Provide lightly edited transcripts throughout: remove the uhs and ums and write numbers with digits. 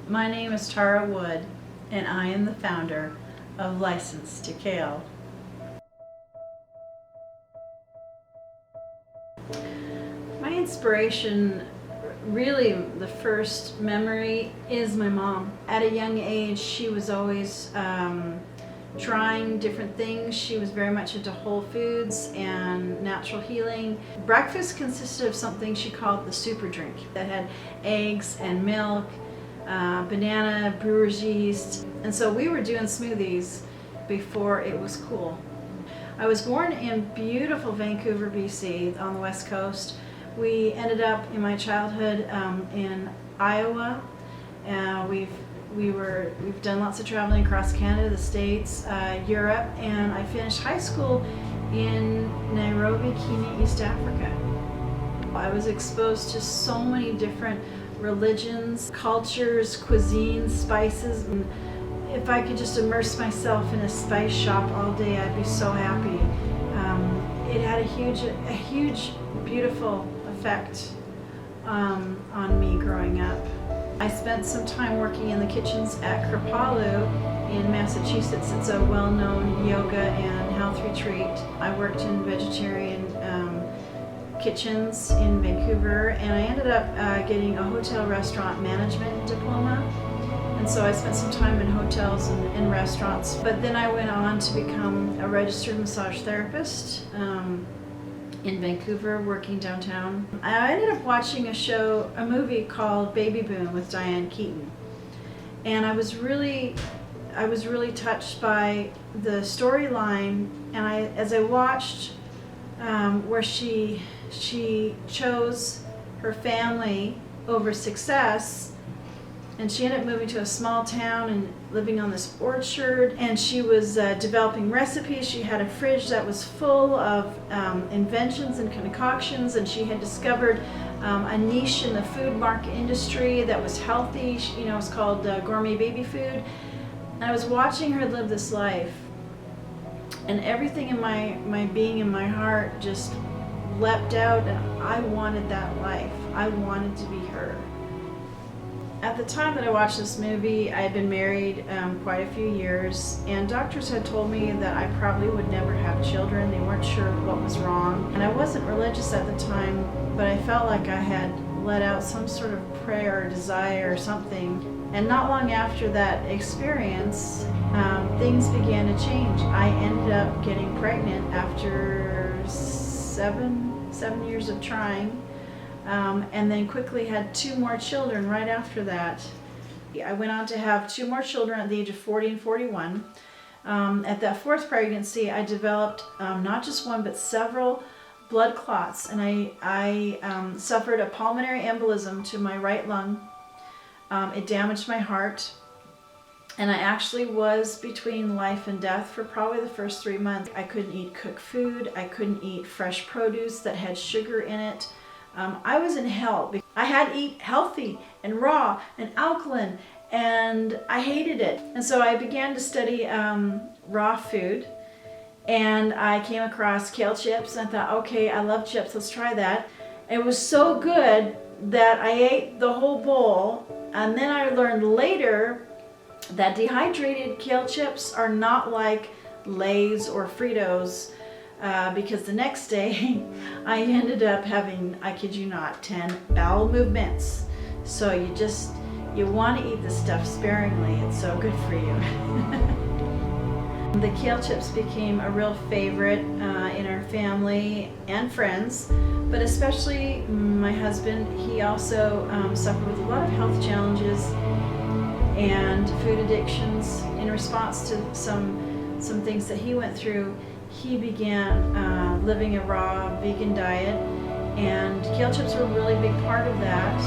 My name is Tara Wood, and I am the founder of License to Kale. My inspiration, really the first memory, is my mom. At a young age, she was always trying different things. She was very much into whole foods and natural healing. Breakfast consisted of something she called the super drink that had eggs and milk, banana, brewer's yeast. And so we were doing smoothies before it was cool. I was born in beautiful Vancouver, BC, on the West Coast. We ended up in my childhood in Iowa. We've done lots of traveling across Canada, the States, Europe, and I finished high school in Nairobi, Kenya, East Africa. I was exposed to so many different religions, cultures, cuisines, spices. And if I could just immerse myself in a spice shop all day, I'd be so happy. It had a huge, beautiful effect on me growing up. I spent some time working in the kitchens at Kripalu in Massachusetts. It's a well-known yoga and health retreat. I worked in vegetarian kitchens in Vancouver, and I ended up getting a hotel restaurant management diploma. And so I spent some time in hotels and restaurants. But then I went on to become a registered massage therapist in Vancouver, working downtown. I ended up watching a movie called Baby Boom with Diane Keaton. And I was really touched by the storyline, and as I watched where she chose her family over success, and she ended up moving to a small town and living on this orchard, and she was developing recipes. She had a fridge that was full of inventions and concoctions, and she had discovered a niche in the food market industry that was healthy. It was called gourmet baby food. And I was watching her live this life, and everything in my being and my heart just leapt out, and I wanted that life. I wanted to be her. At the time that I watched this movie, I had been married quite a few years, and doctors had told me that I probably would never have children. They weren't sure what was wrong. And I wasn't religious at the time, but I felt like I had let out some sort of prayer or desire or something. And not long after that experience, things began to change. I ended up getting pregnant after seven years of trying. And then quickly had 2 more children right after that. I went on to have 2 more children at the age of 40 and 41. At that 4th pregnancy, I developed not just one but several blood clots, and I suffered a pulmonary embolism to my right lung. It damaged my heart, and I actually was between life and death for probably the first 3 months. I couldn't eat cooked food. I couldn't eat fresh produce that had sugar in it. I was in hell. I had to eat healthy and raw and alkaline, and I hated it. And so I began to study raw food, and I came across kale chips, and I thought, okay, I love chips, let's try that. It was so good that I ate the whole bowl, and then I learned later that dehydrated kale chips are not like Lay's or Fritos. Because the next day I ended up having, I kid you not, 10 bowel movements. So you want to eat this stuff sparingly. It's so good for you. The kale chips became a real favorite in our family and friends, but especially my husband. He also suffered with a lot of health challenges and food addictions. In response to some things that he went through, he began living a raw vegan diet, and kale chips were a really big part of that.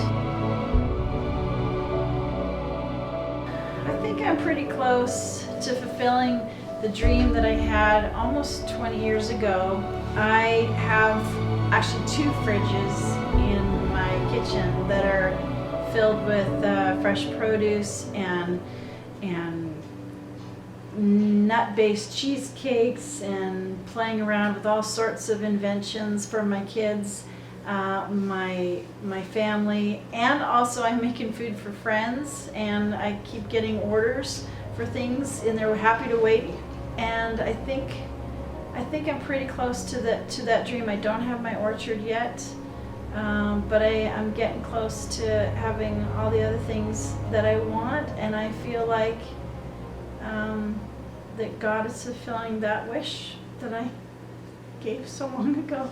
I think I'm pretty close to fulfilling the dream that I had almost 20 years ago. I have actually 2 fridges in my kitchen that are filled with fresh produce and nut-based cheesecakes, and playing around with all sorts of inventions for my kids. my family, and also I'm making food for friends, and I keep getting orders for things, and they're happy to wait. And I think I'm pretty close to that dream. I don't have my orchard yet, but I'm getting close to having all the other things that I want, and I feel like that God is fulfilling that wish that I gave so long ago.